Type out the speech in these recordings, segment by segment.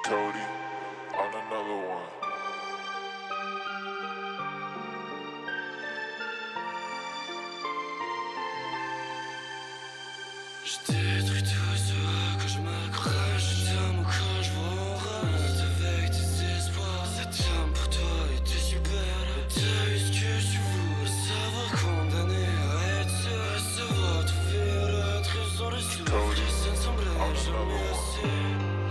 Cody on another one. Je détruis tout ça quand je m'accroche, je t'aime ou quand je vois en rate avec tes espoirs. Cette âme pour toi était super. T'as eu ce que tu veux, savoir condamner à être seul, à savoir tout faire, la trésor et souffle. Ça ne semblait jamais assez.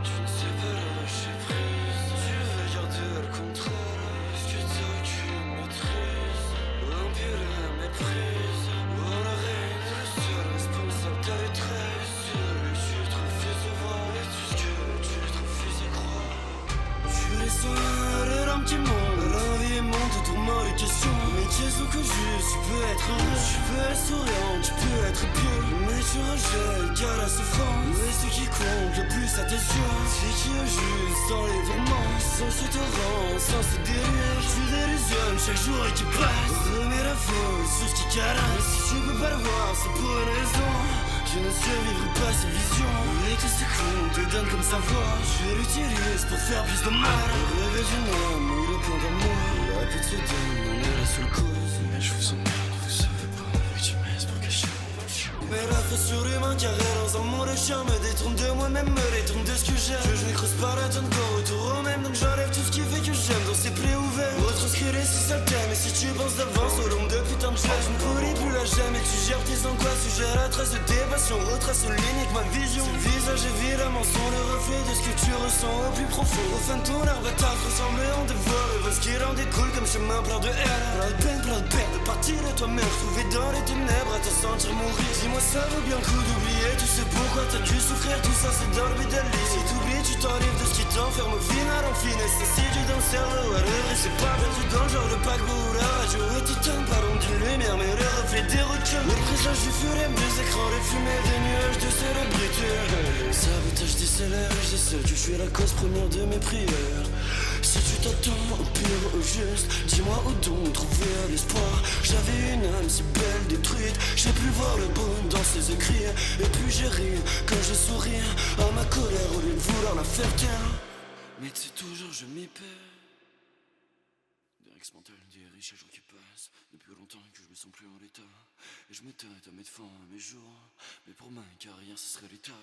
Tu ne sais pas lâcher prise. Tu veux garder le contrôle. Est-ce que t'as aucune maîtrise? L'empire la méprise. Oh la reine, t'es le seul responsable, t'as les traits. Celui que tu te refuses à voir et tout ce que tu te refuses à croire. Tu les soins, les larmes qui montent, la vie monte autour de moi les questions. Mais qu'est-ce que juste, tu peux être heureux, tu peux être souriant, tu peux être pieux. Mais tu rejettes car la souffrance. Mais ce qui compte le plus à tes yeux, c'est qui est juste sans les tourments, sans ce torrent, sans ce délire. Tu délusionnes chaque jour et qui passe. Remets la faute sur ce qui caresse. Si tu peux pas le voir, c'est pour une raison. Je ne survivrai pas à ces visions. Et tout ce qu'on te donne comme savoir, je l'utilise pour faire plus de mal. Le rêve d'une âme ou le plan d'amour, la pitié donne, on est la seule cause. Mais je vous emmerde, vous savez pas, victimesse pour cacher. Mais la faute sur l'humain carré dans un monde de chien me détourne de moi-même, me détourne de ce que j'aime. Je ne creuse pas la tonne qu'au retour au même. Donc j'enlève tout ce qui fait que j'aime dans ces plaies ouvertes. Retranscrire les six sales thèmes. Et si tu penses d'avance au long de putain de jeux, je ne polis plus la gemme. Et tu gères tes angoisses, tu gères la trace de tes passions. Retrace en ligne avec ma vision. Ce visage évidemment sont le reflet de ce que tu ressens au plus profond. Au fin de ton arbre à tarte ressemblé en dévore. Ce qui en découle comme chemin plein de haine. Plein de peine de partir de toi-même. Trouvé dans les ténèbres à te sentir mourir. Dis-moi ça vaut bien le coup d'oublier. Tu sais pourquoi t'as dû souffrir. Tout ça c'est dans le bédalier. Si t'oublies tu t'enlèves de ce qui t'enferme. Au final en finesse c'est si dans le cerveau. À l'heure c'est pas perdu dans le genre de paquebot. La radio est titane, pardon d'une lumière. Mais le reflet des requins. Le présage du furem des écrans. Les fumées des nuages de célébrité. Sabotage décélère. Je sais que je suis la cause première de mes prières. Si tu t'attends au pire, au juste, dis-moi où donc trouver l'espoir. J'avais une âme si belle, détruite. J'ai pu voir le bon dans ses écrits. Et puis j'ai ri quand je souris à ma colère au lieu de vouloir la faire taire. Mais tu sais toujours je m'y perds. Des rixes mentales, des riches jours qui passent. Depuis longtemps que je me sens plus en l'état. Et je me tâte à mettre fin à mes jours. Mais pour ma carrière ce serait létal.